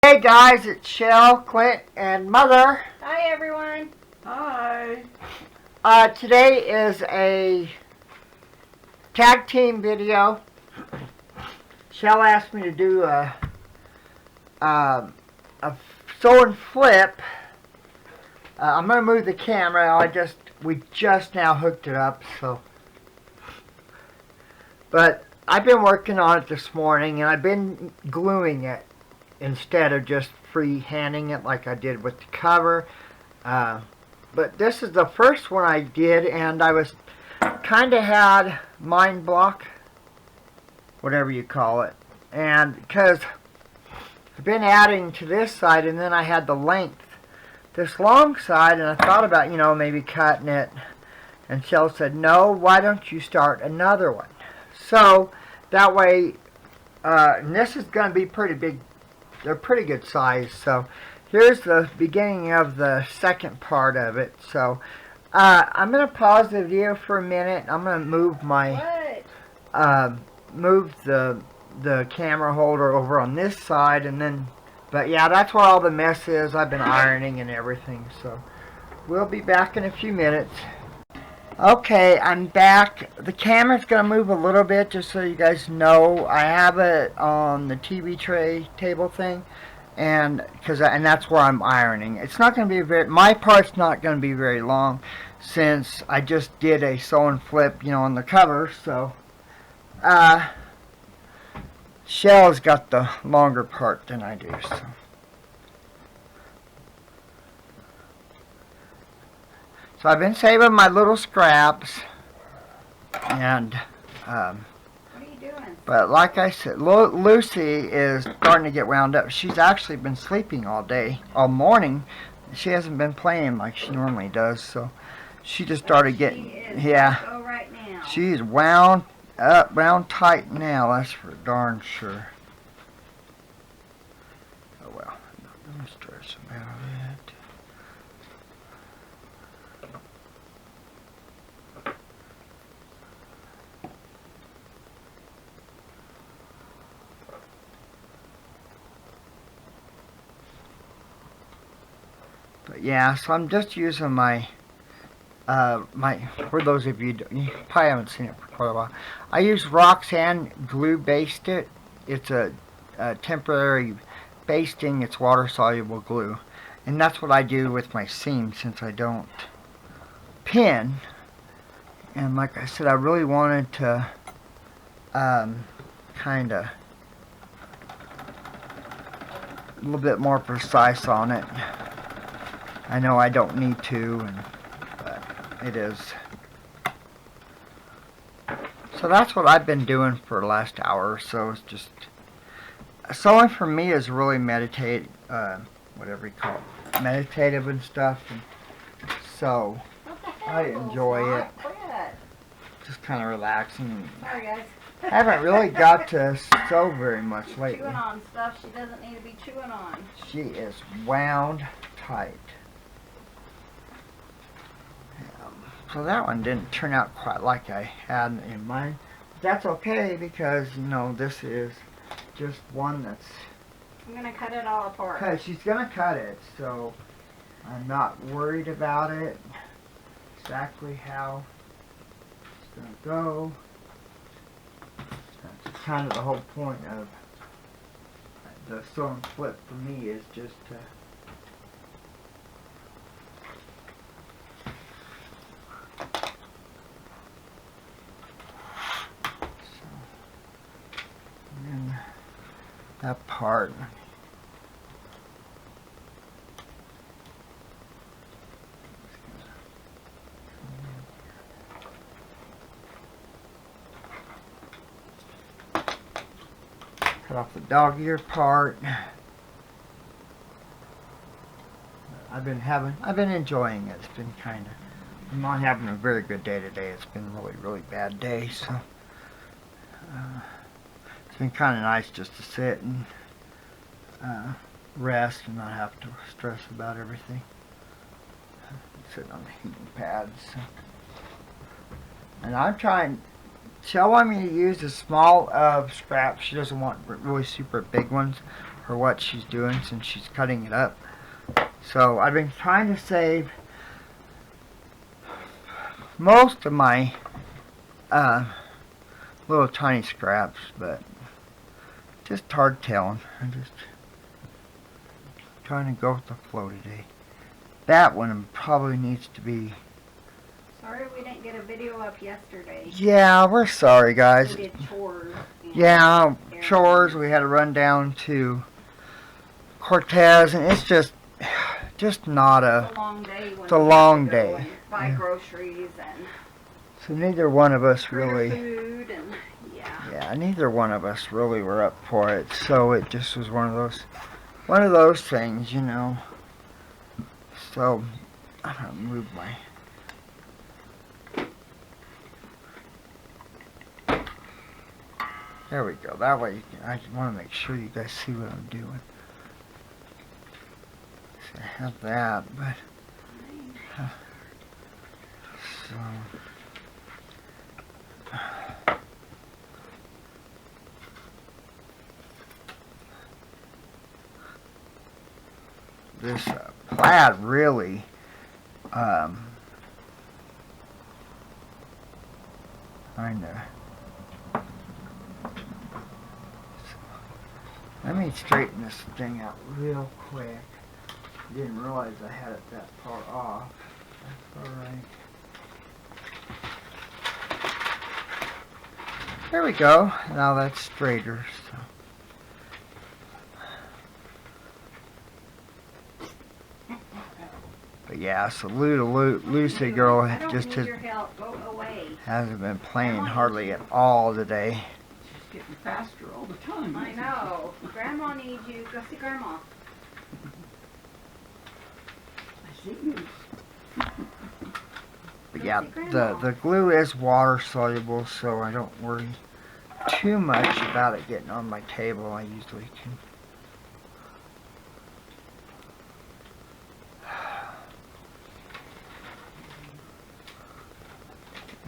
Hey guys, it's Chelle, Clint, and Mother. Hi everyone. Hi. Today is a tag team video. Chelle asked me to do a sew and flip. I'm gonna move the camera. We just now hooked it up, but I've been working on it this morning, and I've been gluing it instead of just free-handing it like I did with the cover. But this is the first one I did, and I was kind of had mind block, whatever you call it, and because I've been adding to this side, and then I had the length this long side, and I thought about, maybe cutting it, and Chelle said, no, why don't you start another one? So that way, and this is going to be pretty big. They're pretty good size. So here's the beginning of the second part of it. So I'm going to pause the video for a minute. I'm going to move my move the camera holder over on this side, and then, but yeah, that's where all the mess is. I've been ironing and everything. So we'll be back in a few minutes. Okay, I'm back. The camera's going to move a little bit just so you guys know. I have it on the TV tray table thing, and that's where I'm ironing. It's not going to be my part's not going to be very long since I just did a sew and flip, on the cover. So Chelle's got the longer part than I do. So I've been saving my little scraps, and What are you doing? but like I said, Lucy is starting to get wound up. She's actually been sleeping all morning. She hasn't been playing like she normally does, so she just started getting, Go right now. she's wound up, wound tight now, that's for darn sure. Oh well, I'm not going to stress about it. But yeah, so I'm just using my, for those of you probably haven't seen it for quite a while, I use Roxanne glue basted. It's a temporary basting, it's water soluble glue. And that's what I do with my seam since I don't pin. And like I said, I really wanted to kind of a little bit more precise on it. I know I don't need to, but it is. So that's what I've been doing for the last hour or so. It's just sewing for me is really whatever you call it, meditative and stuff. And so I enjoy it. Just kind of relaxing. Sorry guys. I haven't really got to sew very much lately. Chewing on stuff she doesn't need to be chewing on. She is wound tight. So that one didn't turn out quite like I had in mind. But that's okay because, this is just one that's... I'm going to cut it all apart. Because she's going to cut it, so I'm not worried about it. Exactly how it's going to go. That's kind of the whole point of the sew and flip for me, is just to... that part. Cut off the dog ear part. I've been enjoying it. It's been I'm not having a very good day today. It's been a really, really bad day, so it's been kind of nice just to sit and rest and not have to stress about everything. Sitting on the heating pads. So. And I'm trying, Chelle wanted me to use a small scraps. She doesn't want really super big ones. for what she's doing since she's cutting it up. So I've been trying to save most of my little tiny scraps, but just hardtailing. I'm just trying to go with the flow today. That one probably needs to be... Sorry we didn't get a video up yesterday. Yeah, we're sorry, guys. We did chores. Yeah, chores. We had to run down to Cortez, and it's just not a... It's a long day. It's a long day. And buy Yeah. groceries and So neither one of us really... food and Yeah, neither one of us really were up for it. So it just was one of those things, you know. So I'm gonna move my... There we go. That way, I want to make sure you guys see what I'm doing. So I have that, but so this plaid really kind of... Let me straighten this thing out real quick. Didn't realize I had it that far off. That's alright. There we go. Now that's straighter. So. But yeah, so Lucy girl just hasn't been playing hardly at all today. Getting faster all the time. I know. Grandma needs you. Go see Grandma. I see you. But yeah, the glue is water soluble, so I don't worry too much about it getting on my table. I usually can.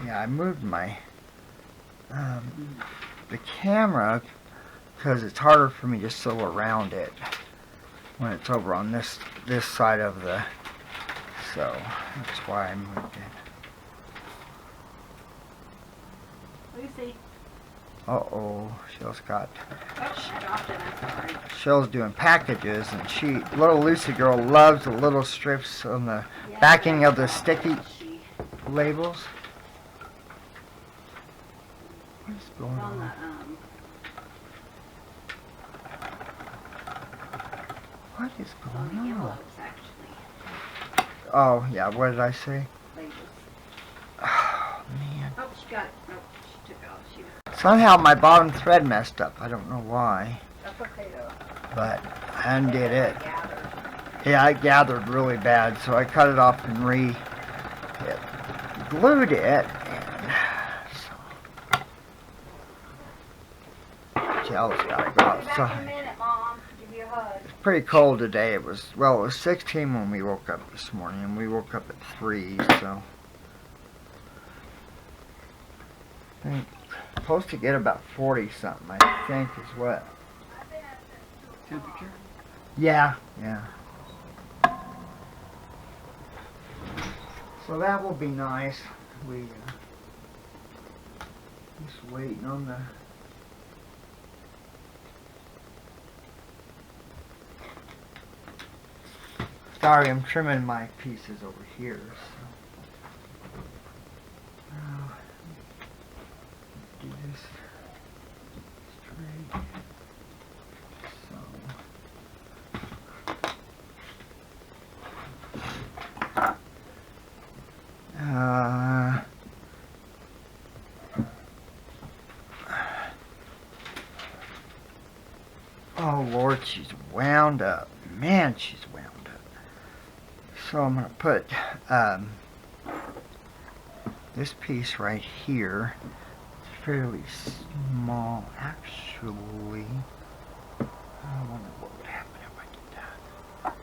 Yeah, I moved my the camera because it's harder for me to sew around it when it's over on this side of the... So that's why I moved it. Lucy. Uh-oh, Chelle's got... Oh, she dropped it. I'm sorry. Chelle's doing packages, and little Lucy girl loves the little strips on the backing of the sticky labels. What is going On the, on? What is on going the on? envelopes, actually. Oh, yeah, what did I say? Labels. Oh, man. Oh, she got it. Oh, she took it off. She was... Somehow my bottom thread messed up. I don't know why, That's okay, though. but I undid it. Gathered. Yeah, I gathered really bad, so I cut it off and glued it, and so Chelle's gotta go Be back in a outside. minute, Mom. Give you a hug. It's pretty cold today. It was 16 when we woke up this morning, and we woke up at 3, so I think supposed to get about 40 something, I think is what. Temperature? Yeah. So that will be nice. We just waiting on the... Sorry, I'm trimming my pieces over here. So. Do this straight. Oh Lord, she's wound up. Man, she's wound up. So I'm going to put this piece right here. It's fairly small, actually. I wonder what would happen if I did that.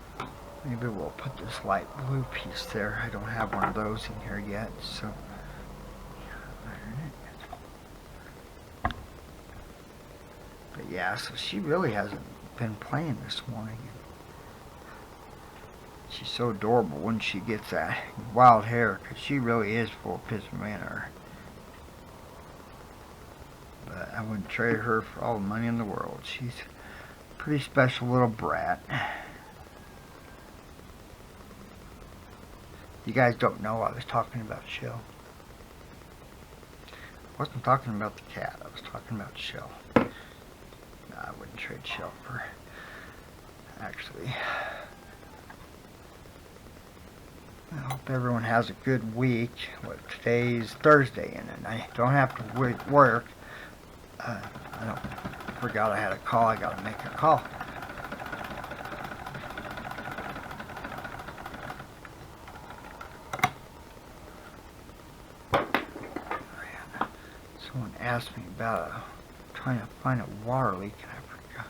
Maybe we'll put this light blue piece there. I don't have one of those in here yet, so iron it. But yeah, so she really hasn't been playing this morning. She's so adorable when she gets that wild hair, because she really is full of piss and manner. But I wouldn't trade her for all the money in the world. She's a pretty special little brat. You guys don't know I was talking about Chelle. I wasn't talking about the cat. I was talking about Chelle. No, I wouldn't trade Chelle for her. Actually, I hope everyone has a good week. Today's Thursday, and I don't have to work. I forgot I had a call. I got to make a call. Someone asked me about trying to find a water leak, and I forgot.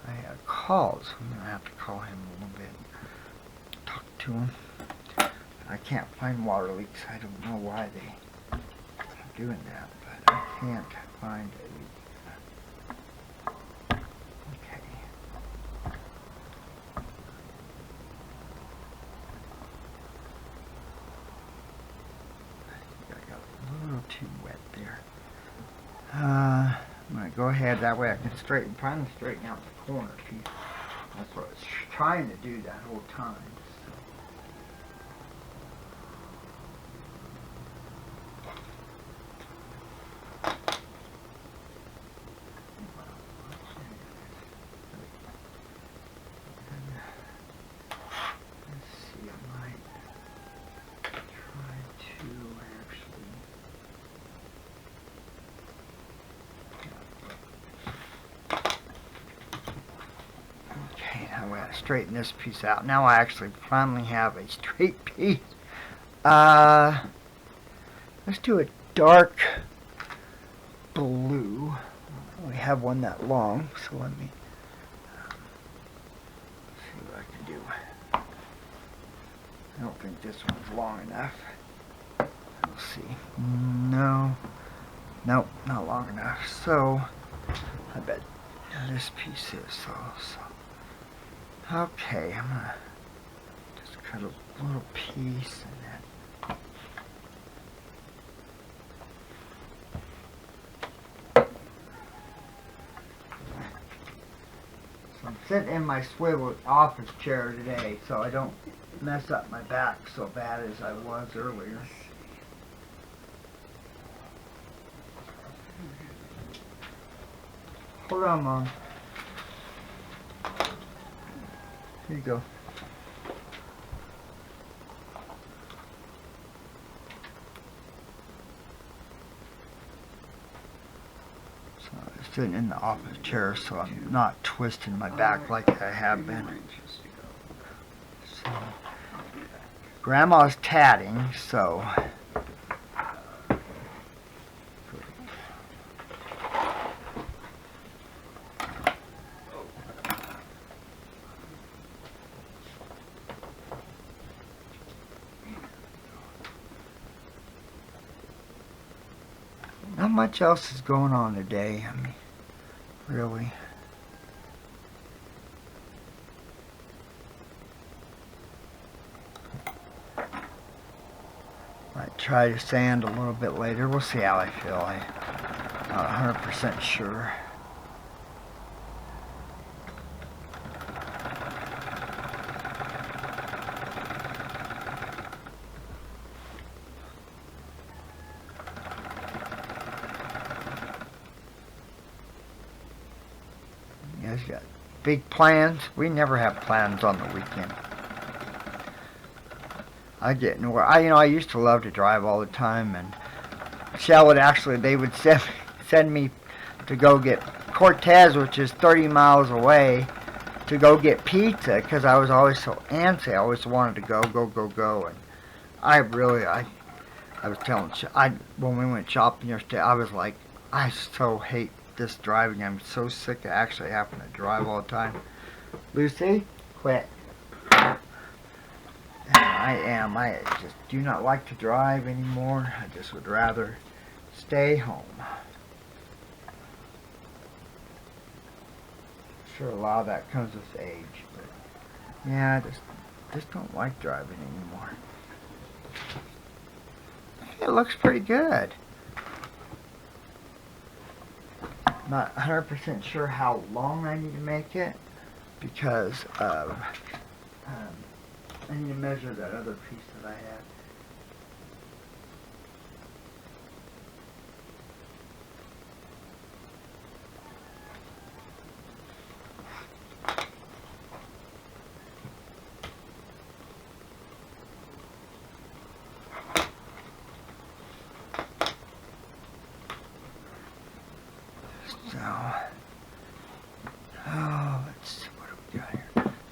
I had a call, so I'm going to have to call him a little bit. Talk to him. I can't find water leaks. I don't know why they are doing that, but I can't find a leak. Okay. I got a little too wet there. I'm going to go ahead, that way I can finally straighten out the corner piece. That's what I was trying to do that whole time. Straighten this piece out. Now I actually finally have a straight piece. Let's do a dark blue. We have one that long, so let me see what I can do. I don't think this one's long enough. We'll see. No. Nope, not long enough. So I bet this piece is so. Okay, I'm gonna just cut a little piece and then. So I'm sitting in my swivel office chair today, so I don't mess up my back so bad as I was earlier. Hold on, Mom. Here you go. So I'm sitting in the office chair, so I'm not twisting my back like I have been. So, Grandma's tatting, so not much else is going on today. I mean, really. Might try to sand a little bit later. We'll see how I feel. I'm not 100% sure. You guys got big plans? We never have plans on the weekend. I get nowhere. I used to love to drive all the time, and Chelle would they would send me to go get Cortez, which is 30 miles away, to go get pizza, because I was always so antsy. I always wanted to go, and I was telling when we went shopping yesterday, I was like, I so hate this driving. I'm so sick of actually having to drive all the time. Lucy, quit. I am. I just do not like to drive anymore. I just would rather stay home. sure a lot of that comes with age, but yeah, I just don't like driving anymore. It looks pretty good. Not 100% sure how long I need to make it because of I need to measure that other piece that I had.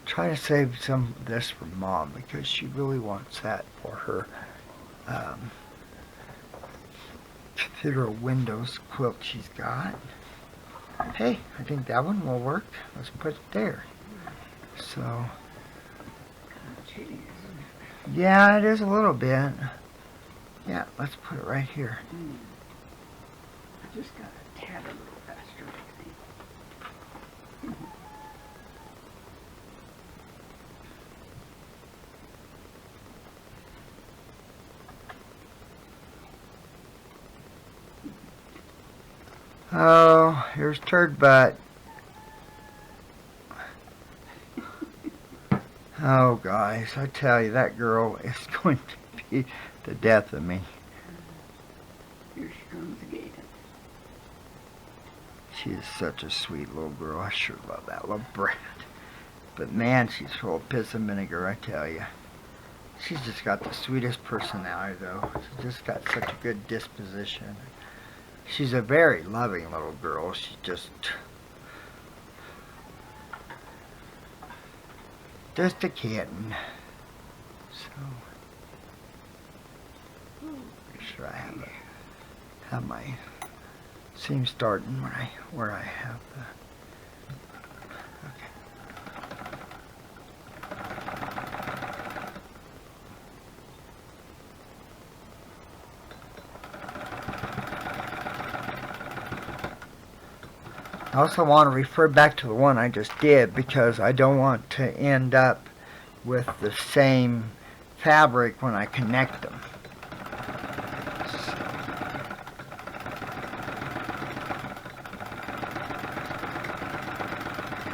Try to save some of this for Mom because she really wants that for her cathedral windows quilt she's got. Hey, I think that one will work. Let's put it there. So, yeah, it is a little bit. Yeah, let's put it right here. I just got a tad a little faster, I think. Oh, here's Turd Butt. Oh, guys, I tell you, that girl is going to be the death of me. Here she comes again. She is such a sweet little girl. I sure love that little brat. But man, she's full of piss and vinegar, I tell you. She's just got the sweetest personality, though. She's just got such a good disposition. She's a very loving little girl. She's just a kitten. So, make sure I have my seam starting where I have the. I also want to refer back to the one I just did because I don't want to end up with the same fabric when I connect them.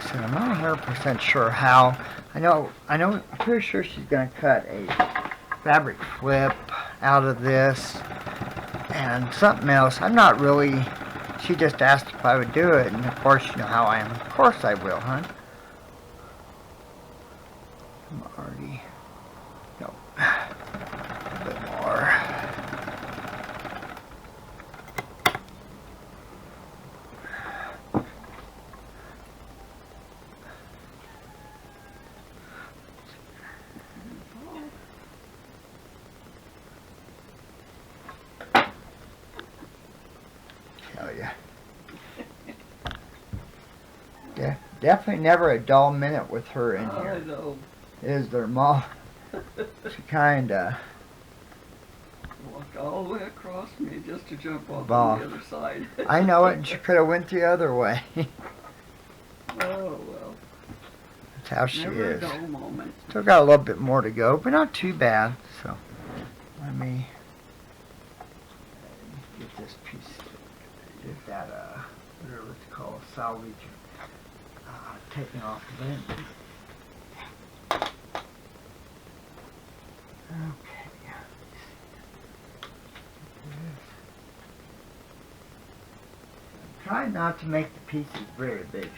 So I'm not 100% sure how. I'm pretty sure she's going to cut a fabric flip out of this and something else. I'm not really. She just asked if I would do it, and of course you know how I am. Of course I will, hon. I'm already... No. A bit more. Tell ya. Yeah, definitely never a dull minute with her in here. I know. Is there, Mom? She kinda Walked all the way across me just to jump off Bah. on the other side. I know it, and she could have went the other way. Oh, well. That's how she Never a is. dull moment. Still got a little bit more to go, but not too bad. So, let me get this piece, get that, whatever it's called, salvage, taken off of it. Okay. Try not to make the pieces very big.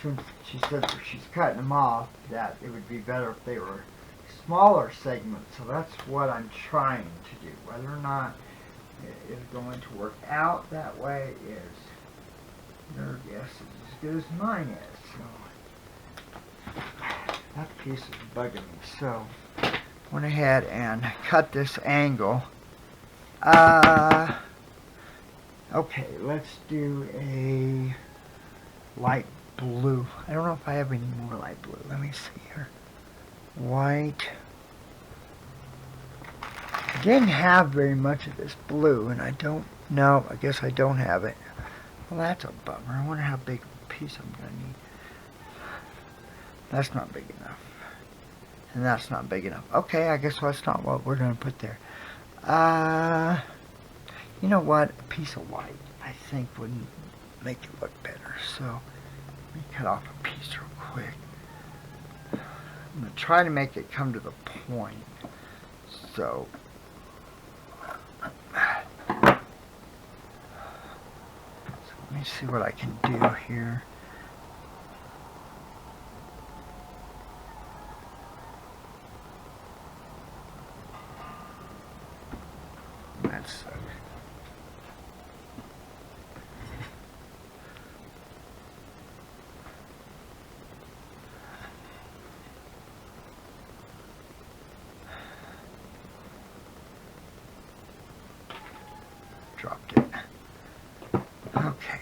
Since she said that she's cutting them off, that it would be better if they were smaller segments. So that's what I'm trying to do. Whether or not it is going to work out that way is your guess is as good as mine is. So that piece is bugging me. So went ahead and cut this angle. Okay, let's do a light blue. I don't know if I have any more light blue. Let me see here. White. I didn't have very much of this blue, and I don't know. I guess I don't have it. Well, that's a bummer. I wonder how big a piece I'm going to need. That's not big enough. And that's not big enough. Okay, I guess that's not what we're going to put there. You know what? A piece of white, I think, would make it look better. So, let me cut off a piece real quick. I'm going to try to make it come to the point. So, let me see what I can do here. That's dropped it. Okay.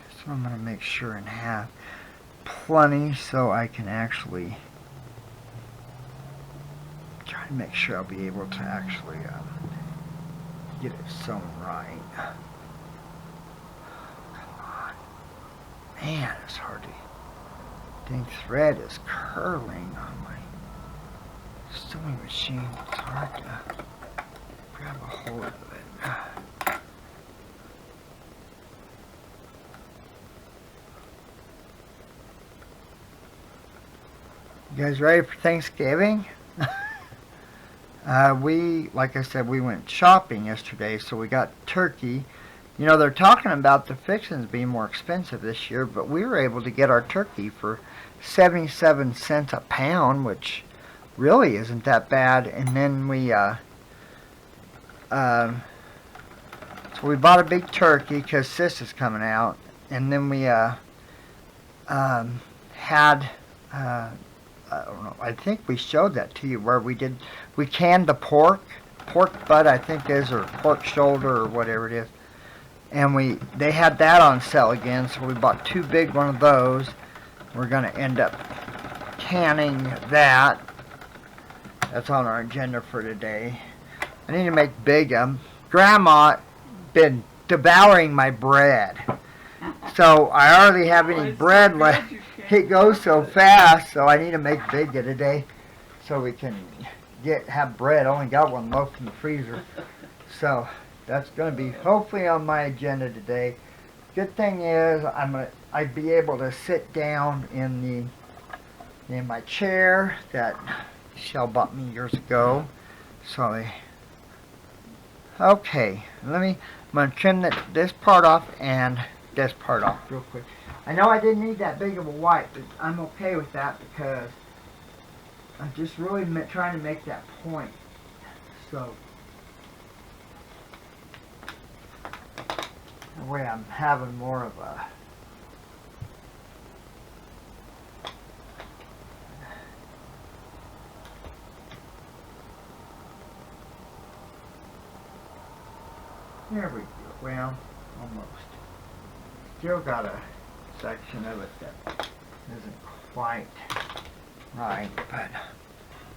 So I'm going to make sure and have plenty so I can actually try to make sure I'll be able to actually get it sewn right. Come on. Man, it's hard to... Dang thread is curling on my sewing machine. It's hard to grab a hold of it. You guys ready for Thanksgiving? Like I said, we went shopping yesterday, so we got turkey. You know, they're talking about the fixings being more expensive this year, but we were able to get our turkey for 77 cents a pound, which really isn't that bad. And then so we bought a big turkey because Sis is coming out, and then we had I don't know, I think we showed that to you where we canned the pork butt I think is, or pork shoulder or whatever it is, and they had that on sale again, so we bought 2 big one of those. We're going to end up canning that. That's on our agenda for today. I need to make big. Grandma been devouring my bread, so I hardly have any bread left. It goes so fast, so I need to make big today so we can have bread. I only got 1 loaf in the freezer, so that's going to be hopefully on my agenda today. Good thing is I'd be able to sit down in my chair that Chelle bought me years ago. So okay, I'm going to trim this part off and this part off real quick. I know I didn't need that big of a white, but I'm okay with that because I'm just really trying to make that point. So that way I'm having more of a there we go. Well, almost. Still got a section of it that isn't quite right, but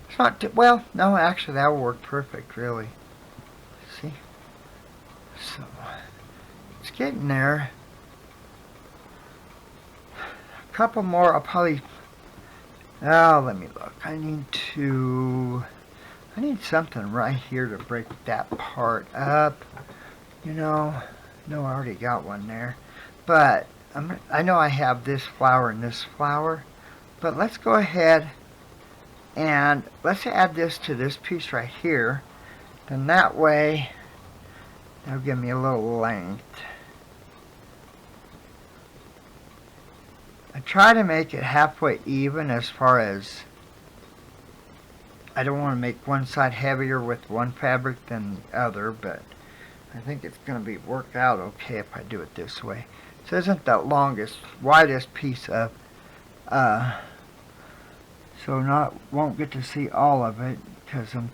it's not too, well, no, actually that will work perfect, really. See? So, it's getting there. A couple more, I'll probably, let me look. I need something right here to break that part up. You know, no, I already got one there. But I know I have this flower and this flower, but let's go ahead and let's add this to this piece right here. And that way, that'll give me a little length. I try to make it halfway even as far as I don't want to make one side heavier with one fabric than the other, but I think it's going to be work out okay if I do it this way. This isn't the longest, widest piece of, so won't get to see all of it because I'm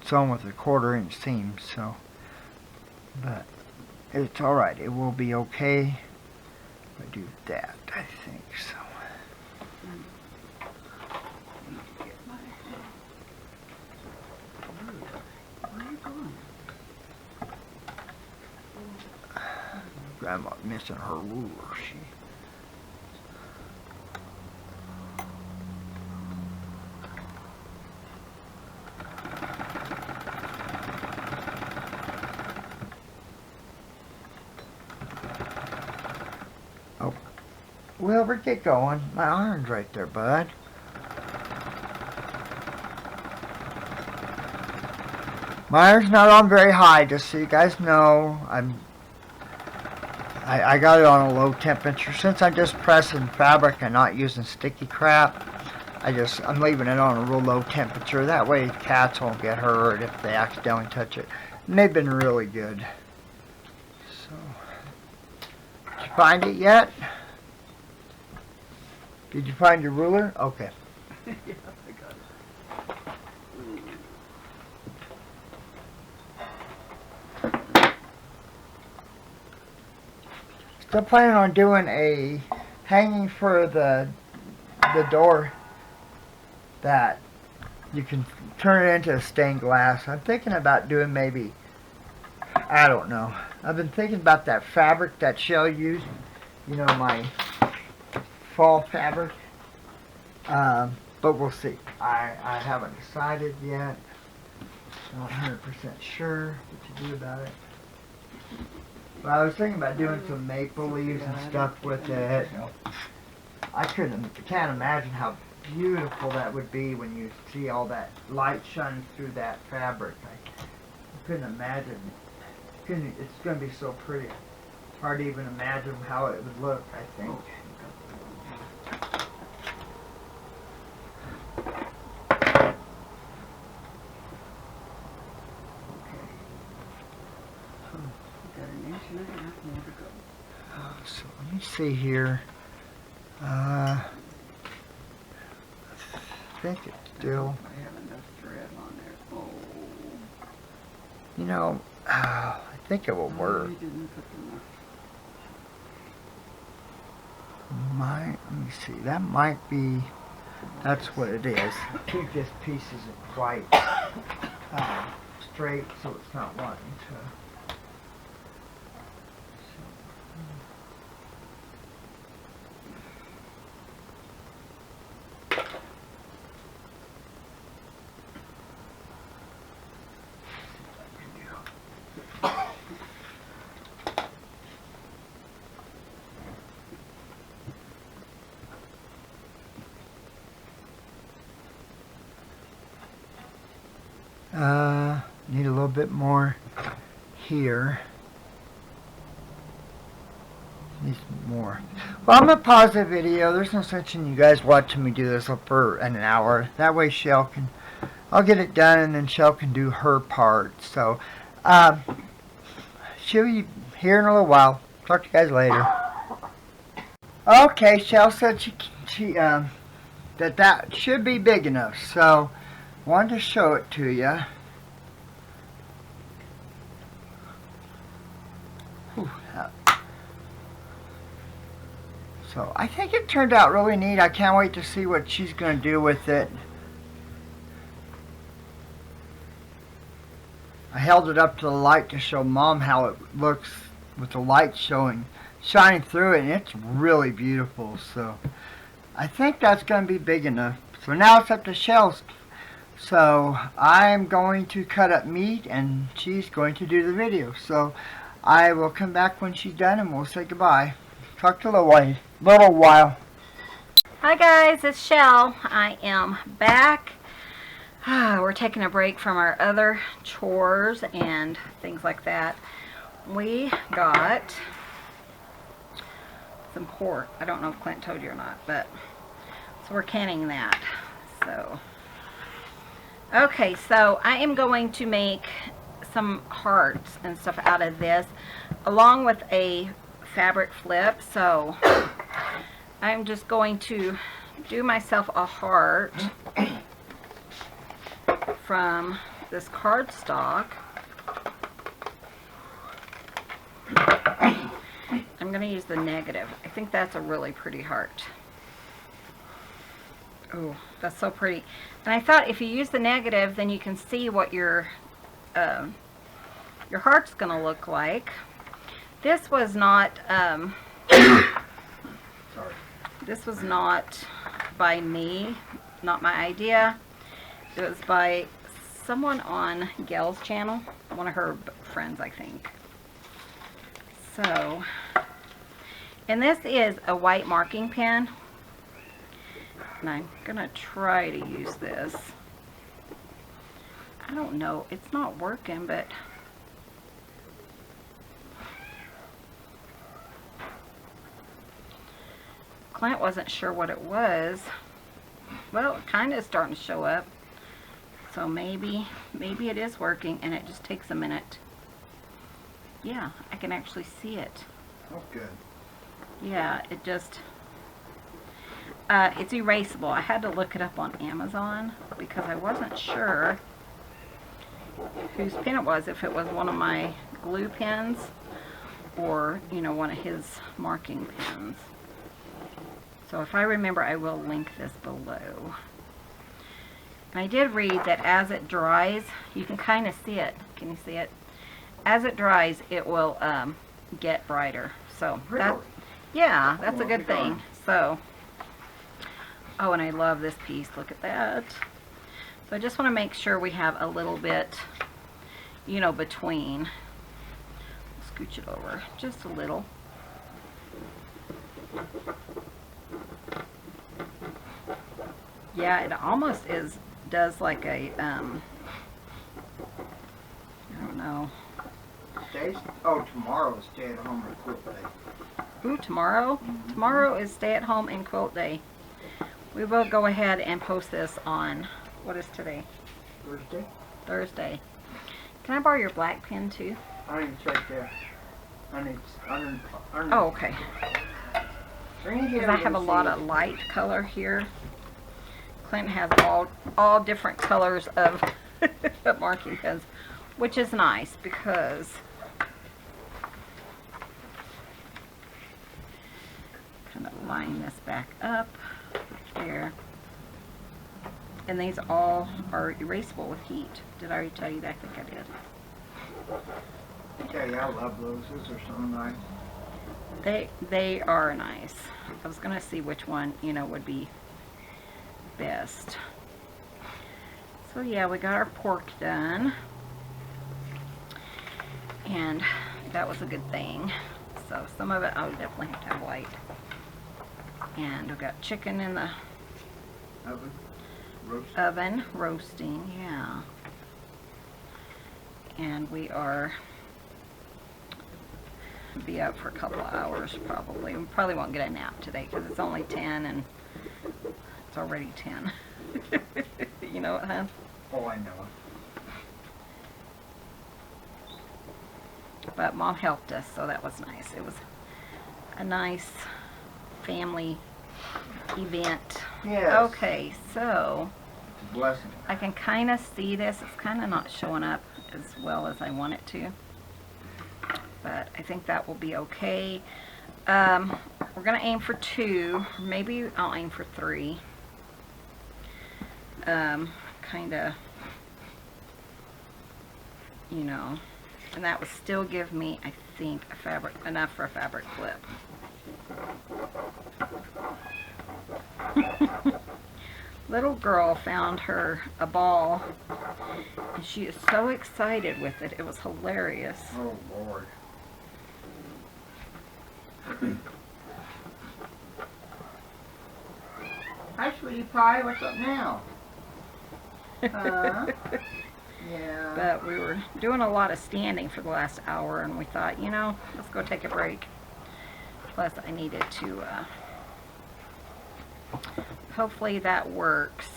sewing with a 1/4 inch seam. So, but it's all right. It will be okay if I do that. I think so. Grandma's missing her ruler. Wilbur, get going. My iron's right there, bud. My iron's not on very high, just so you guys know. I got it on a low temperature. Since I'm just pressing fabric and not using sticky crap, I'm leaving it on a real low temperature. That way cats won't get hurt if they accidentally touch it. And they've been really good. So, did you find it yet? Did you find your ruler? Okay. Yeah, I got it. Still planning on doing a hanging for the door that you can turn it into stained glass. I'm thinking about doing maybe, I don't know. I've been thinking about that fabric that Chelle used. You know, my fall fabric. But we'll see. I haven't decided yet. Not 100% sure what to do about it. But I was thinking about doing some maple leaves and stuff with it. I can't imagine how beautiful that would be when you see all that light shining through that fabric. I couldn't imagine. It's going to be so pretty. It's hard to even imagine how it would look, I think. So let me see here. I think it's still. I have enough thread on there. Oh. You know, I think it will work. I didn't put enough. Let me see. That might be. That's what it is. I think this piece isn't quite straight, so it's not wanting to. Need a little bit more here. Need more. Well, I'm gonna pause the video. There's no sense in you guys watching me do this for an hour. That way Chelle can, I'll get it done and then Chelle can do her part. So, she'll be here in a little while. Talk to you guys later. Okay, Chelle said that should be big enough. So, wanted to show it to you. So I think it turned out really neat. I can't wait to see what she's going to do with it. I held it up to the light to show Mom how it looks with the light shining through it, and it's really beautiful. So I think that's going to be big enough. So now it's up to Chelle's. So I'm going to cut up meat and she's going to do the video. So I will come back when she's done and we'll say goodbye. Talk to you a little while. Hi guys, it's Chelle. I am back. We're taking a break from our other chores and things like that. We got some pork. I don't know if Clint told you or not, but so we're canning that. So okay, so I am going to make some hearts and stuff out of this along with a fabric flip. So I'm just going to do myself a heart from this cardstock. I'm going to use the negative. I think that's a really pretty heart. Oh, that's so pretty. And I thought if you use the negative, then you can see what your heart's going to look like. This was not, this was not by me, not my idea. It was by someone on Gayle's channel, one of her friends, I think. So, And this is a white marking pen. And I'm gonna try to use this. I don't know, it's not working, but Clint wasn't sure what it was. Well, it kind of is starting to show up. So maybe it is working and it just takes a minute. Yeah, I can actually see it. Oh, good. Yeah, it just, it's erasable. I had to look it up on Amazon because I wasn't sure whose pen it was, if it was one of my glue pens or, you know, one of his marking pens. So if I remember, I will link this below. And I did read that as it dries, you can kind of see it. Can you see it? As it dries, it will get brighter. So Really? yeah, that's a good thing. So, oh, and I love this piece. Look at that. So I just want to make sure we have a little bit, you know, between. Scooch it over just a little. Yeah, it almost does like a, I don't know. Oh, tomorrow is stay at home and quilt day. Ooh, tomorrow? Mm-hmm. Tomorrow is stay at home and quilt day. We will go ahead and post this on, what is today? Thursday? Thursday. Can I borrow your black pen too? I think it's right there. Oh, okay. Bring it here. Because I have a lot of light color here. Clint has all different colors of marking pens, which is nice because kind of line this back up there. And these all are erasable with heat. Did I already tell you that? I think I did. Okay, I love those. Those are so nice. They are nice. I was gonna see which one, you know, would be best. So yeah, we got our pork done. And that was a good thing. So some of it I'll definitely have to have white. And we've got chicken in the oven roasting, yeah. And we are be up for a couple of hours probably. We probably won't get a nap today because it's only 10 and it's already 10. You know what, hon? Oh, I know. But Mom helped us, so that was nice. It was a nice family event. Yes. Okay, so Blessing. I can kind of see this. It's kind of not showing up as well as I want it to. But I think that will be okay. We're going to aim for 2. Maybe I'll aim for 3. Kind of, you know. And that would still give me, I think, enough for a fabric clip. Little girl found a ball, and she is so excited with it. It was hilarious. Oh, Lord. Hi, sweetie pie. What's up now? Yeah. But we were doing a lot of standing for the last hour, and we thought, you know, let's go take a break. Plus, I needed to, hopefully that works.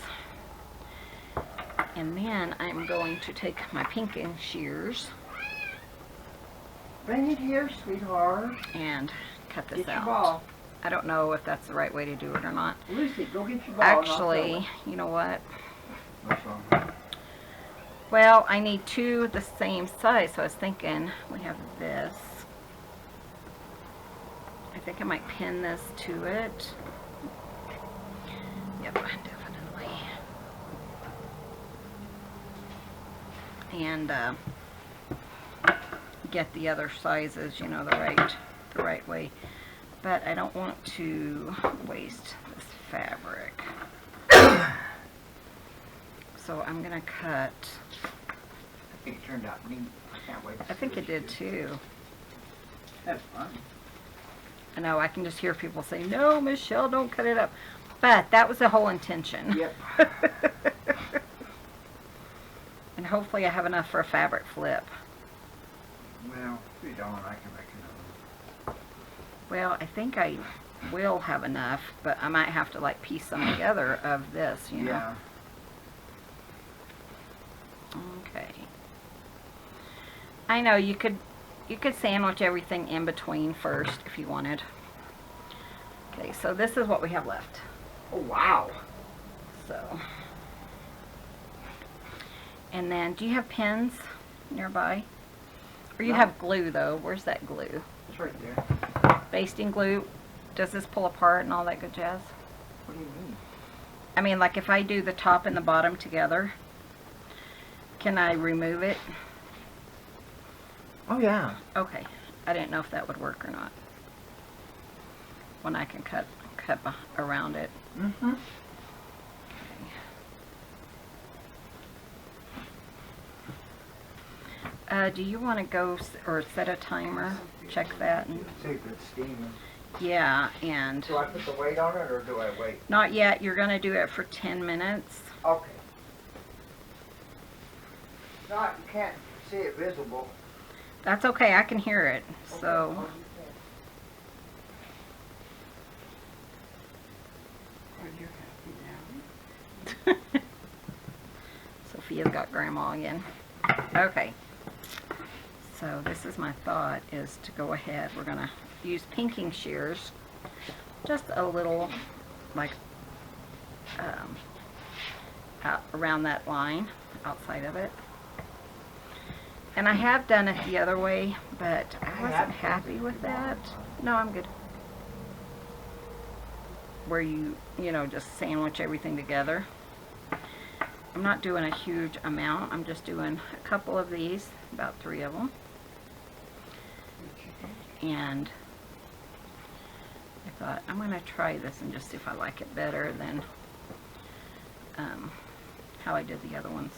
And then I'm going to take my pinking shears Bring it here, sweetheart. and cut this Get your out. ball. I don't know if that's the right way to do it or not. Lucy, go get your ball. Actually, you know what? What's wrong? Well, I need 2 the same size, so I was thinking we have this. I think I might pin this to it. Yep, definitely. And get the other sizes, you know, the right way. But I don't want to waste this fabric. So I'm gonna cut. I think it turned out neat. I can't wait to I think see it did too. That's fun. I know, I can just hear people say, no, Miss Chelle, don't cut it up. But that was the whole intention. Yep. And hopefully I have enough for a fabric flip. Well, if you don't, I can make another. Well, I think I will have enough, but I might have to like piece some together of this, you know. Yeah. Okay. I know you could sandwich everything in between first if you wanted. Okay, so this is what we have left. Oh, wow. So, and then do you have pins nearby? Or you No. have glue though? Where's that glue? It's right there. Basting glue. Does this pull apart and all that good jazz? What do you mean? I mean, like if I do the top and the bottom together, can I remove it? Oh, yeah. Okay. I didn't know if that would work or not. When I can cut around it. Mm-hmm. Do you want to go or set a timer? Check that. And, See if it's steaming. yeah, and Do I put the weight on it or do I wait? not yet. You're going to do it for 10 minutes. Okay. Not, you can't see it visible. That's okay. I can hear it. Okay. So, Oh, you Are you happy now? Sophia's got grandma again. Okay. So this is my thought, is to go ahead. We're going to use pinking shears. Just a little, like, out around that line, outside of it. And I have done it the other way, but I wasn't happy with that. No, I'm good. Where you know, just sandwich everything together. I'm not doing a huge amount. I'm just doing a couple of these, about 3 of them. And I thought, I'm going to try this and just see if I like it better than how I did the other ones.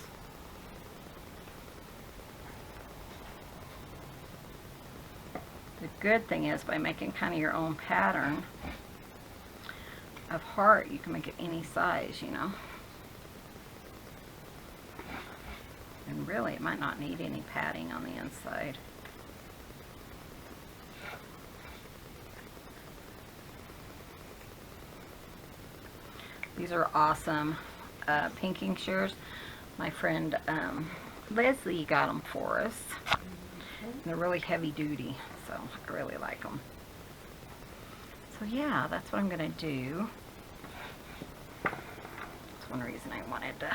The good thing is, by making kind of your own pattern of heart, you can make it any size, you know. And really, it might not need any padding on the inside. These are awesome pinking shears. My friend Leslie got them for us. And they're really heavy duty, so I really like them. So yeah, that's what I'm going to do. That's one reason I wanted to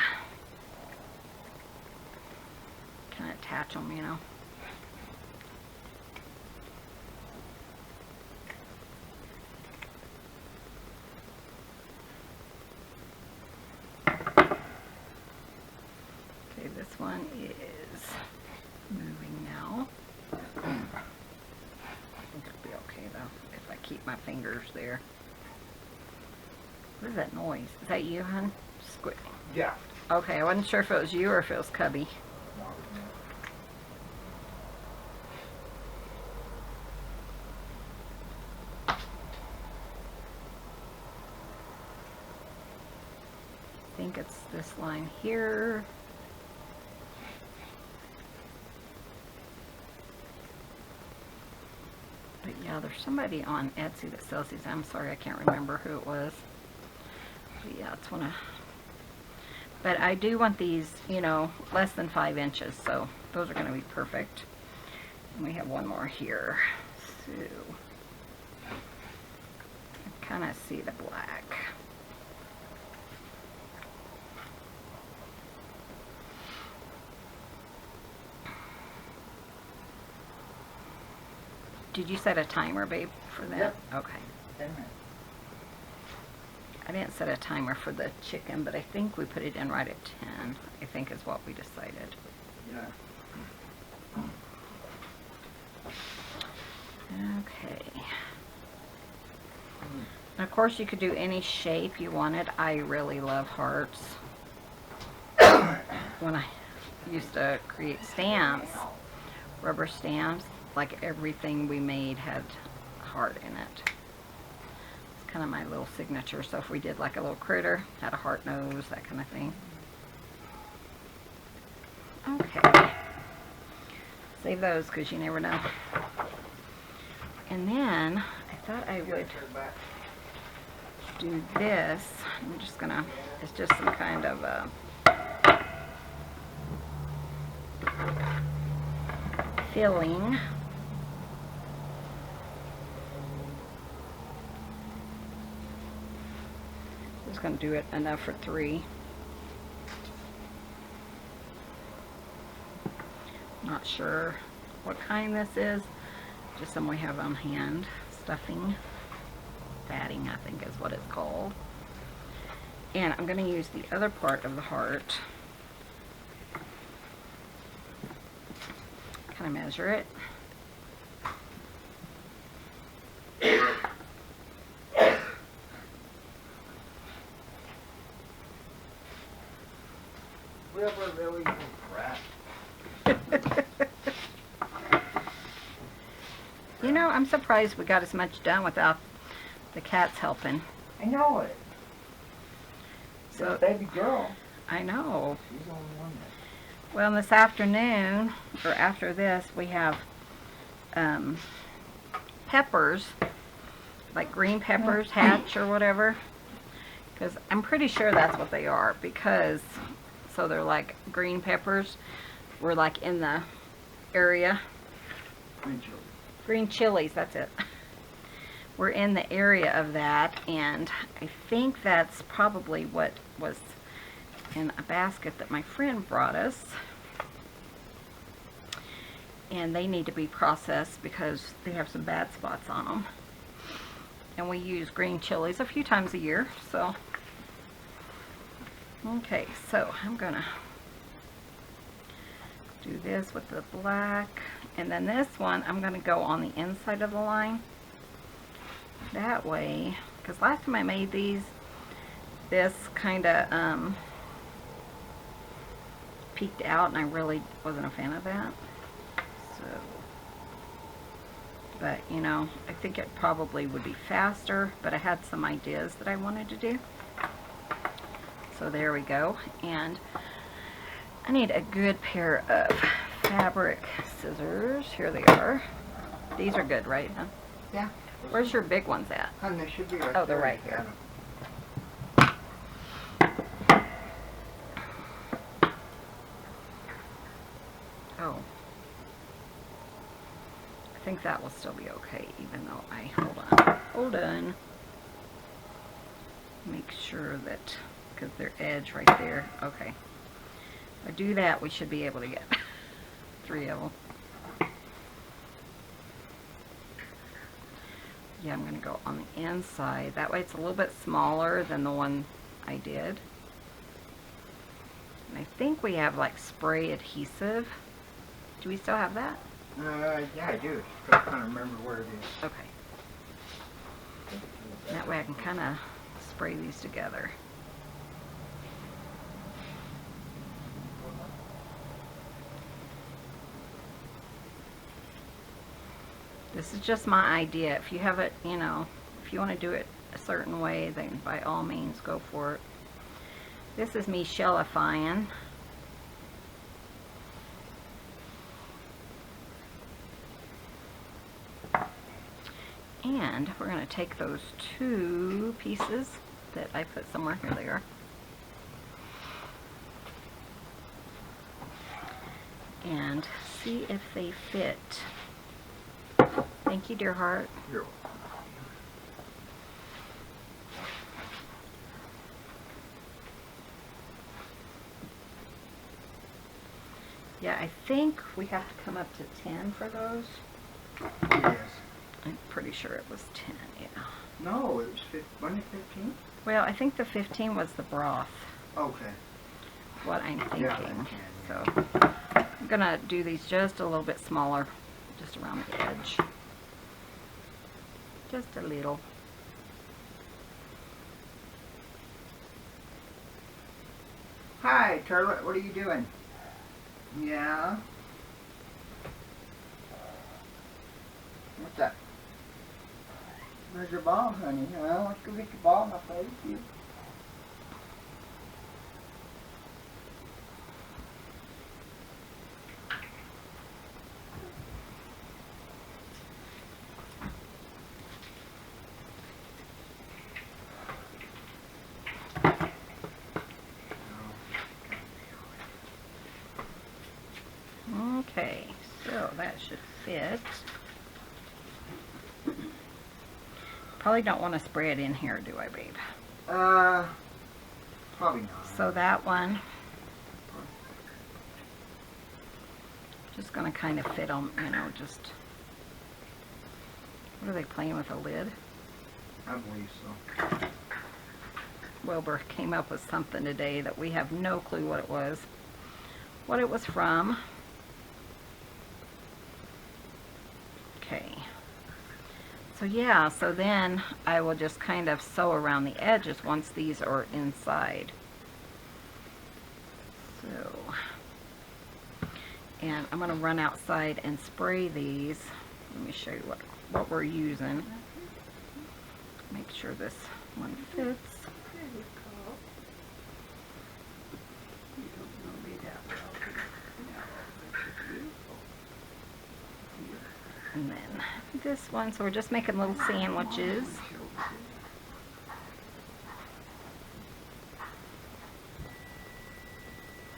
kind of attach them, you know. Okay, this one is moving now. I think it'll be okay though, if I keep my fingers there. What is that noise? Is that you, hon? Squid. Yeah. Okay, I wasn't sure if it was you or if it was Cubby. I think it's this line here. But yeah, there's somebody on Etsy that sells these. I'm sorry, I can't remember who it was. But yeah, it's one of... But I do want these, you know, less than 5 inches, so those are going to be perfect. And we have one more here. So, I kind of see the black. Did you set a timer, babe, for that? Yep. Okay. 10 minutes. I didn't set a timer for the chicken, but I think we put it in right at 10, I think is what we decided. Yeah. Okay. And of course you could do any shape you wanted. I really love hearts. When I used to create stamps, rubber stamps, like everything we made had heart in it. It's kind of my little signature. So if we did like a little critter, had a heart nose, that kind of thing. Okay. Save those because you never know. And then I thought I would do this. I'm just gonna, it's just some kind of filling. Just gonna do it enough for 3. Not sure what kind this is. Just some we have on hand. Stuffing. Batting, I think is what it's called. And I'm going to use the other part of the heart. Kind of measure it. River really crap. You know, I'm surprised we got as much done without the cats helping. I know it. So, Baby girl. I know. She's the only one that. Well, this afternoon, or after this, we have peppers, like green peppers, hatch or whatever. Because I'm pretty sure that's what they are. Because, so they're like green peppers. We're like in the area. Green chili. Green chilies, that's it. We're in the area of that, and I think that's probably what was in a basket that my friend brought us. And they need to be processed because they have some bad spots on them. And we use green chilies a few times a year, so. Okay, so I'm gonna do this with the black, and then this one I'm gonna go on the inside of the line. That way, because last time I made these, this kind of peeked out, and I really wasn't a fan of that. So, but you know, I think it probably would be faster, but I had some ideas that I wanted to do. So there we go, and I need a good pair of fabric scissors. Here they are. These are good, right? Huh? Yeah. Where's your big ones at? And they should be right Oh, they're there. right here. Oh. I think that will still be okay, even though hold on. Make sure that, because their edge right there, okay. If I do that, we should be able to get 3 of them. Yeah, I'm going to go on the inside. That way it's a little bit smaller than the one I did. And I think we have like spray adhesive. Do we still have that? Yeah, I do. I can't remember where it is. Okay. That way I can kind of spray these together. This is just my idea. If you have it, you know, if you want to do it a certain way, then by all means go for it. This is me shellifying. And we're going to take those 2 pieces that I put somewhere. Here they are. And see if they fit. Thank you, dear heart. You're Yeah, I think we have to come up to 10 for those. Yes. I'm pretty sure it was 10, yeah. No, it was wasn't it 15? Well, I think the 15 was the broth, Okay. what I'm thinking. Yeah, then 10, yeah. So I'm going to do these just a little bit smaller, just around the edge. Just a little. Hi, Turlet. What are you doing? Yeah. What's that? Where's your ball, honey? Well, let's go get your ball in my face. You. Okay, so that should fit. Probably don't want to spray it in here, do I, babe? Probably not. So that one, just gonna kind of fit on, you know, just, what are they playing with, a lid? I believe so. Wilbur came up with something today that we have no clue what it was from. Okay. So yeah, so then I will just kind of sew around the edges once these are inside. So, and I'm going to run outside and spray these. Let me show you what we're using. Make sure this one fits. And then this one, so we're just making little sandwiches.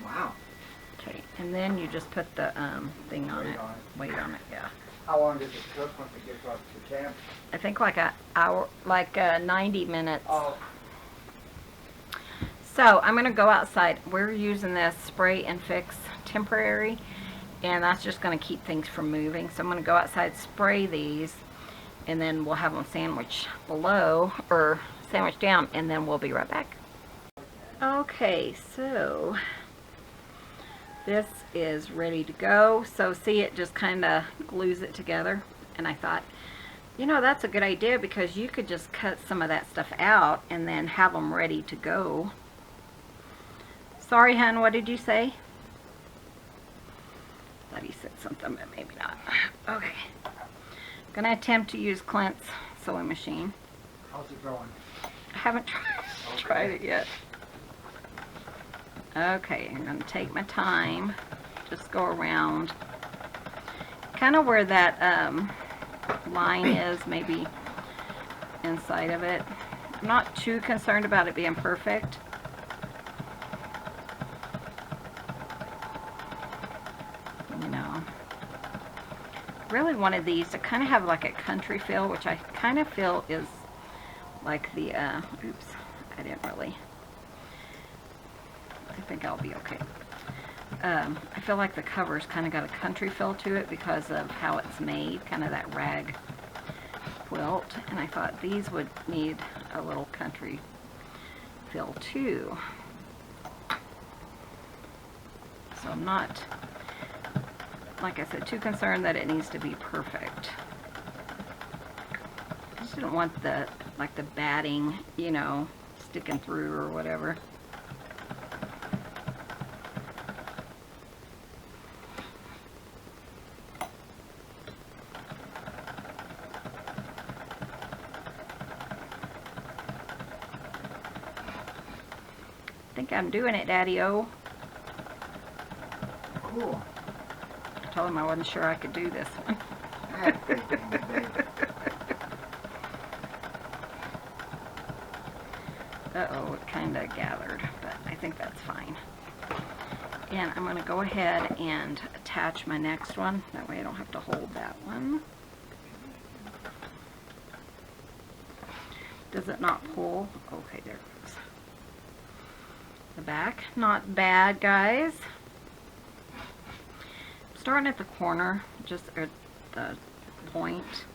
Wow. Okay, and then you just put the thing on it. Weight on it, yeah. How long does it cook once it gets up to temp? I think like an hour, like 90 minutes. Oh. So I'm gonna go outside. We're using this spray and fix temporary, and that's just gonna keep things from moving. So I'm gonna go outside, spray these, and then we'll have them sandwich below, or sandwich down, and then we'll be right back. Okay, so this is ready to go. So see, it just kind of glues it together, and I thought, you know, that's a good idea, because you could just cut some of that stuff out and then have them ready to go. Sorry, hon, what did you say? Thought he said something, but maybe not. Okay. Gonna attempt to use Clint's sewing machine. How's it going? I haven't tried it yet. Okay, I'm gonna take my time. Just go around. Kind of where that line is, maybe inside of it. I'm not too concerned about it being perfect. You know, really wanted these to kind of have like a country feel, which I kind of feel is like the, oops, I didn't really, I think I'll be okay. I feel like the cover's kind of got a country feel to it because of how it's made, kind of that rag quilt, and I thought these would need a little country feel too. So I'm not, like I said, too concerned that it needs to be perfect. I just didn't want the, like the batting, you know, sticking through or whatever. I think I'm doing it, Daddy-O. Cool. I told him I wasn't sure I could do this one. I had faith in you, baby. Uh-oh, it kind of gathered, but I think that's fine. And I'm going to go ahead and attach my next one. That way I don't have to hold that one. Does it not pull? Okay, there it goes. The back, not bad, guys. Starting at the corner, just at the point.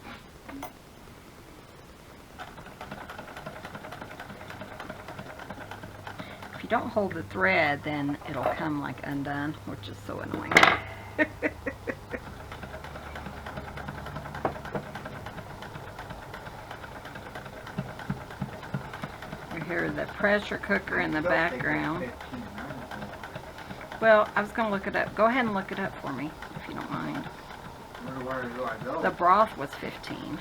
If you don't hold the thread, then it'll come like undone, which is so annoying. You hear the pressure cooker in the background. Well, I was going to look it up. Go ahead and look it up for me, if you don't mind. Where do I go? The broth was 15.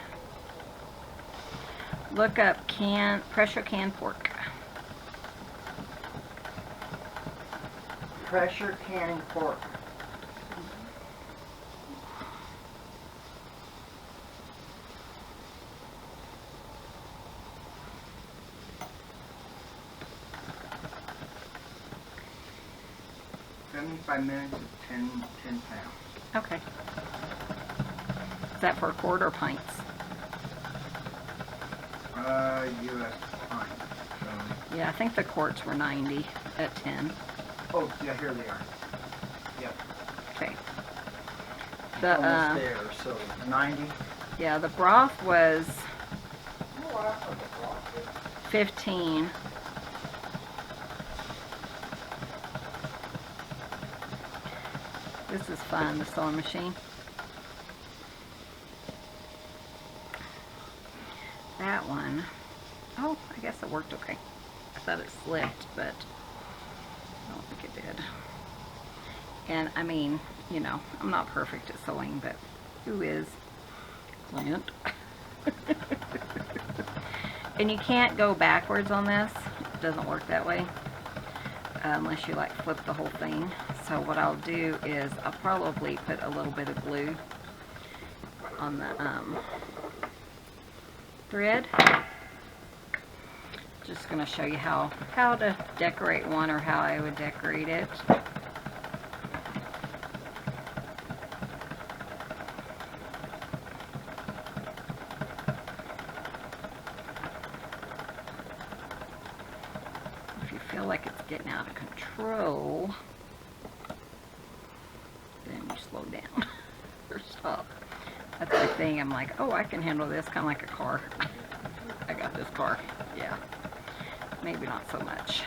look up pressure can pork. Pressure canning pork. $75 of 10 pounds. Okay. Is that for a quart or pints? U.S. pint. So. Yeah, I think the quarts were 90 at 10. Oh, yeah, here they are. Yep. Okay. Almost there, so 90. Yeah, the broth was Oh, I thought the broth was 15. This is fun, the sewing machine. That one, oh, I guess it worked okay. I thought it slipped, but I don't think it did. And I mean, you know, I'm not perfect at sewing, but who is? Clint. And you can't go backwards on this. It doesn't work that way. Unless you like flip the whole thing. So what I'll do is I'll probably put a little bit of glue on the thread. Just going to show you how to decorate one, or how I would decorate it. If you feel like it's getting out of control, then you slow down or stop. That's the thing. I'm like, oh, I can handle this, kind of like a car. I got this car. Yeah. Maybe not so much.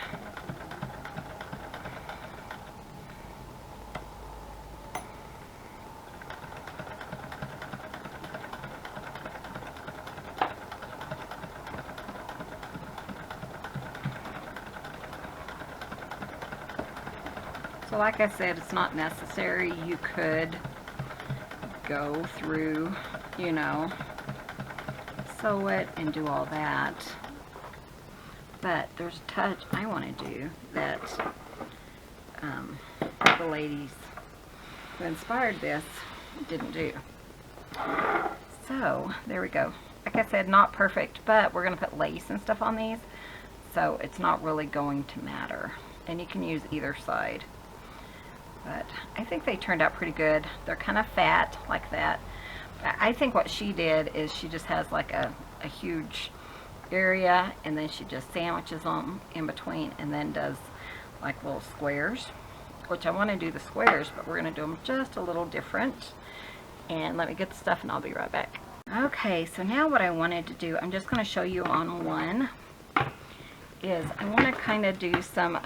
So like I said, it's not necessary. You could go through, you know, sew it and do all that. But there's a touch I want to do that the ladies who inspired this didn't do. So there we go. Like I said, not perfect, but we're going to put lace and stuff on these, so it's not really going to matter. And you can use either side. But I think they turned out pretty good. They're kind of fat like that. I think what she did is she just has like a huge area, and then she just sandwiches them in between, and then does like little squares, which I want to do the squares, but we're going to do them just a little different. And let me get the stuff and I'll be right back. Okay, so now what I wanted to do, I'm just going to show you on one, is I want to kind of do some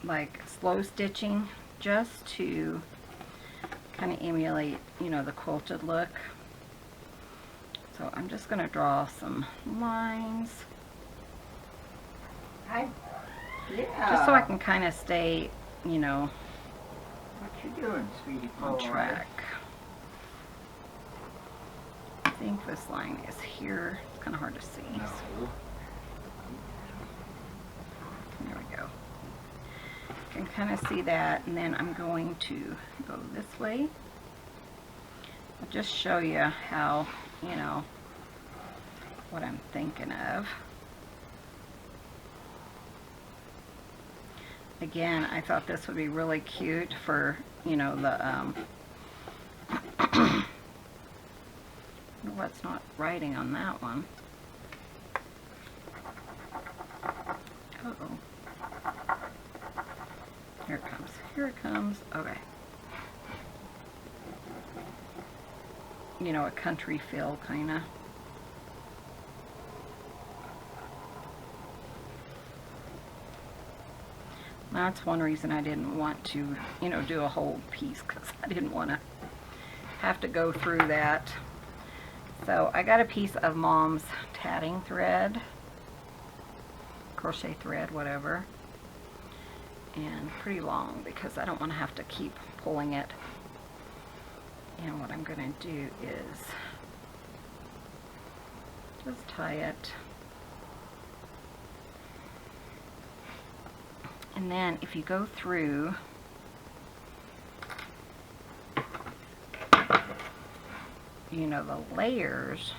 like slow stitching, just to kind of emulate, you know, the quilted look. So I'm just going to draw some lines. Just so I can kind of stay, you know, what you doing, sweetie? on track. I think this line is here. It's kind of hard to see. No. So there we go. You can kind of see that, and then I'm going to go this way. I'll just show you how, you know, what I'm thinking of. Again, I thought this would be really cute for, you know, the what's not writing on that one. Uh-oh. Here it comes. Here it comes. Okay. You know, a country feel, kind of. That's one reason I didn't want to, you know, do a whole piece, because I didn't want to have to go through that. So I got a piece of Mom's tatting thread, crochet thread, whatever, and pretty long because I don't want to have to keep pulling it. And what I'm going to do is Just tie it. And then if you go through, you know, the layers,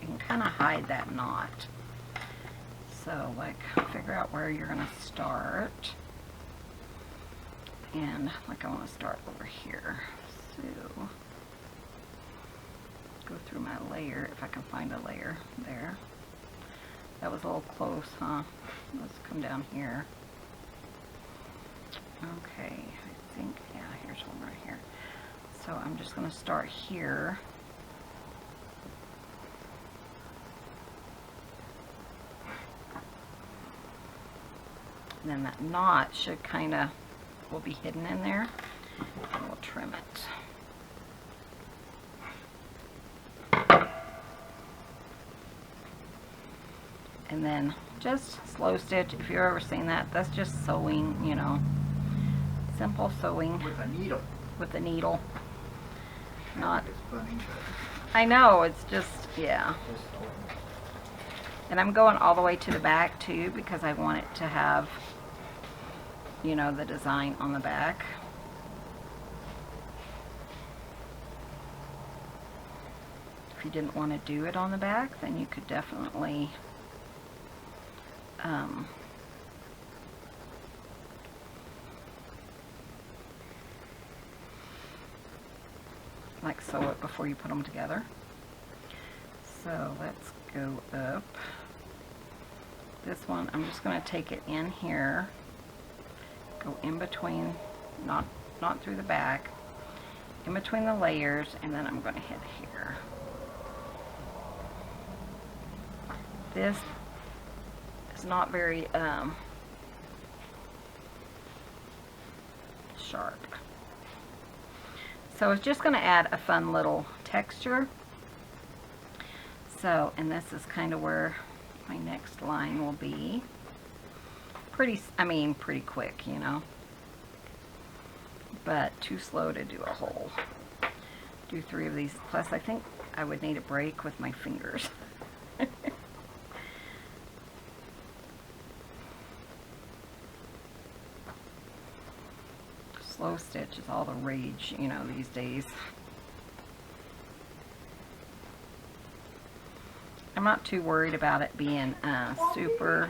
you can kind of hide that knot. So like figure out where you're going to start. And like I want to start over here. So go through my layer, if I can find a layer there. That was a little close, huh? Let's come down here. Okay, I think, yeah, here's one right here. So I'm just going to start here. And then that knot should kind of, will be hidden in there. And we'll trim it. And then just slow stitch. If you've ever seen that, that's just sewing, you know, simple sewing With a needle. with a needle. Not, It's funny, I know, it's just, yeah. but just sewing. And I'm going all the way to the back too because I want it to have, you know, the design on the back. If you didn't want to do it on the back, then you could definitely like sew it before you put them together. So let's go up. This one, I'm just going to take it in here, go in between, not through the back, in between the layers, and then I'm going to hit here. This is not very sharp. So it's just going to add a fun little texture. So, and this is kind of where my next line will be. Pretty quick, you know. But too slow to do a whole. Do 3 of these. Plus, I think I would need a break with my fingers. Slow stitch is all the rage, you know, these days. I'm not too worried about it being super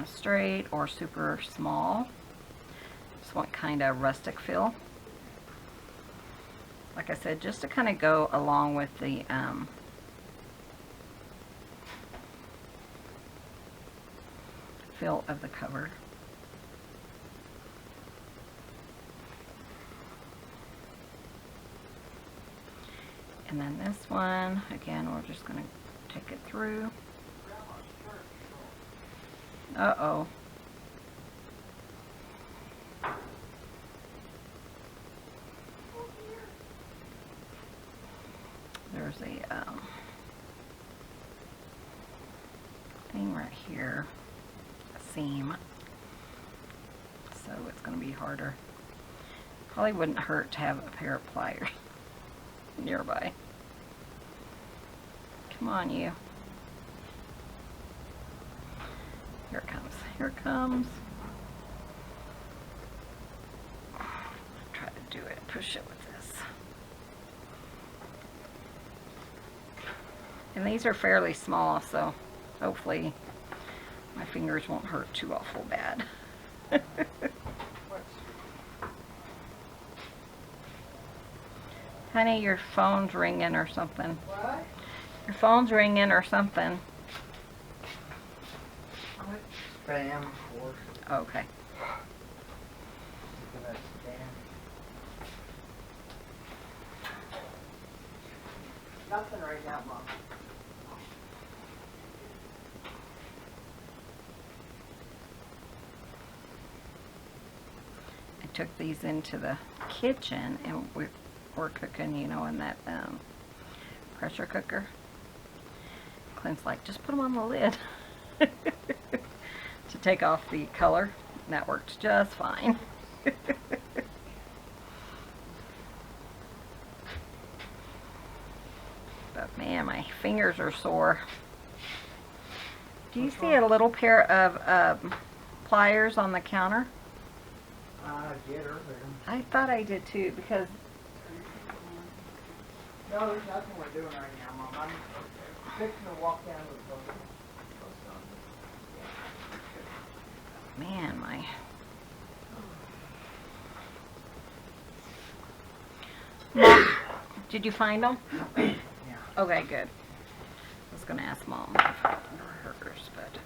straight or super small. Just want kind of rustic feel. Like I said, just to kind of go along with the feel of the cover. And then this one, again, we're just going to take it through. Uh-oh. There's a thing right here, a seam. So it's going to be harder. Probably wouldn't hurt to have a pair of pliers nearby. Come on, you. Here it comes. Here it comes. Try to do it. Push it with this. And these are fairly small, so hopefully my fingers won't hurt too awful bad. Honey, your phone's ringing or something. What? Your phone's ringing or something. Spam, of course. Okay. Look at that spam. Nothing right now, Mom. I took these into the kitchen and we're cooking, you know, in that pressure cooker. Clint's like, just put them on the lid to take off the color. And that worked just fine. But man, fingers are sore. Do you see a little pair of pliers on the counter? I get her there. I thought I did too, because No, there's nothing we're doing right now, Mom. I'm fixing to walk down to the post. man, my Mom, did you find them? Yeah. Okay, good. I was gonna ask Mom if hers, but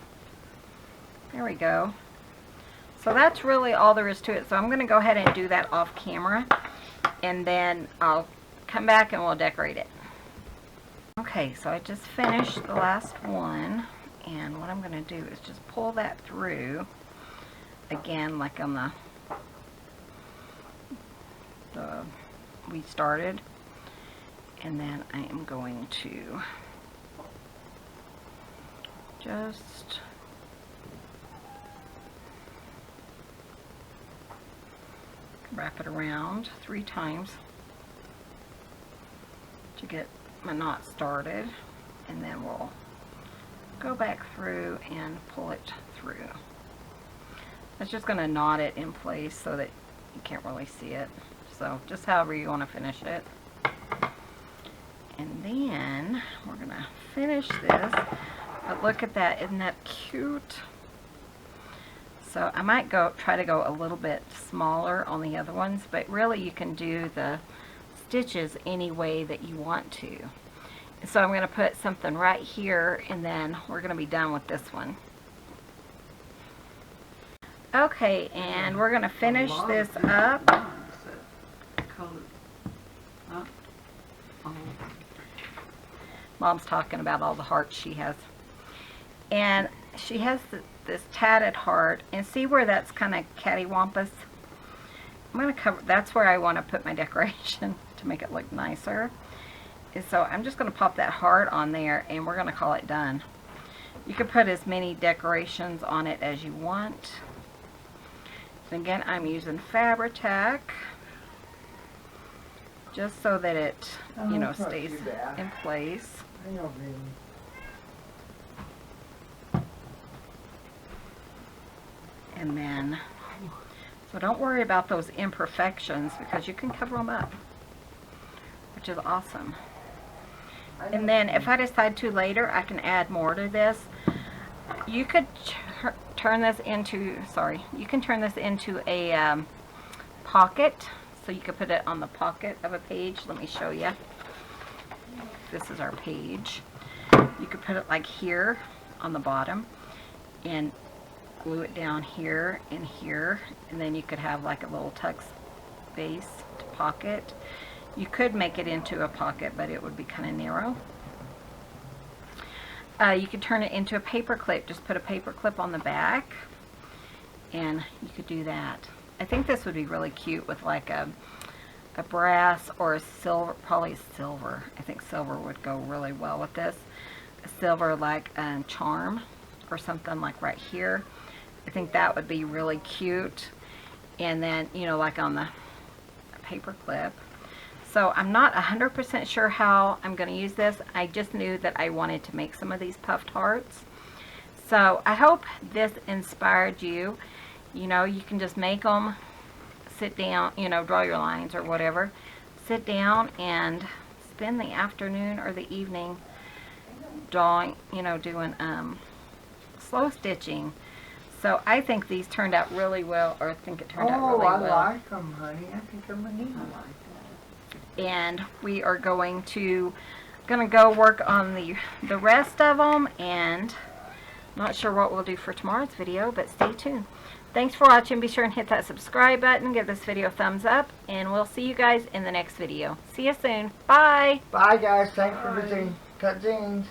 there we go. So that's really all there is to it. So I'm gonna go ahead and do that off camera, and then I'll come back and we'll decorate it. Okay, so I just finished the last one, and what I'm gonna do is just pull that through again, like on the we started, and then I am going to just wrap it around 3 times to get my knot started, and then we'll go back through and pull it through. It's just going to knot it in place so that you can't really see it. So just however you want to finish it. And then we're going to finish this. But look at that, isn't that cute? So I might try to go a little bit smaller on the other ones, but really you can do the stitches any way that you want to. So I'm going to put something right here, and then we're going to be done with this one. Okay, and we're going to finish this up. Mom's talking about all the hearts she has. And she has this tatted heart, and see where that's kind of cattywampus? I'm going to cover, that's where I want to put my decoration to make it look nicer. And so I'm just going to pop that heart on there, and we're going to call it done. You can put as many decorations on it as you want. And again, I'm using Fabri-Tac just so that it, you know, stays in place. And then, so don't worry about those imperfections, because you can cover them up, which is awesome. And then if I decide to later, I can add more to this. You could turn this into, you can turn this into a pocket. So you could put it on the pocket of a page. Let me show you. This is our page. You could put it like here on the bottom and glue it down here and here, and then you could have like a little tuck space to pocket. You could make it into a pocket, but it would be kind of narrow. You could turn it into a paper clip. Just put a paper clip on the back, and you could do that. I think this would be really cute with like a brass or a silver, probably silver. I think silver would go really well with this. A silver like charm or something like right here. I think that would be really cute. And then, you know, like on the paper clip. So I'm not 100% sure how I'm going to use this. I just knew that I wanted to make some of these puffed hearts. So I hope this inspired you. You know, you can just make them, sit down, you know, draw your lines or whatever. Sit down and spend the afternoon or the evening drawing, you know, doing slow stitching. So I think these turned out really well, or I think it turned out really well. Oh, I like them, honey. I think I'm a neat. I like that. And we are going to go work on the rest of them, and not sure what we'll do for tomorrow's video, but stay tuned. Thanks for watching. Be sure and hit that subscribe button, give this video a thumbs up, and we'll see you guys in the next video. See you soon. Bye. Bye, guys. Thanks for visiting. Cousins.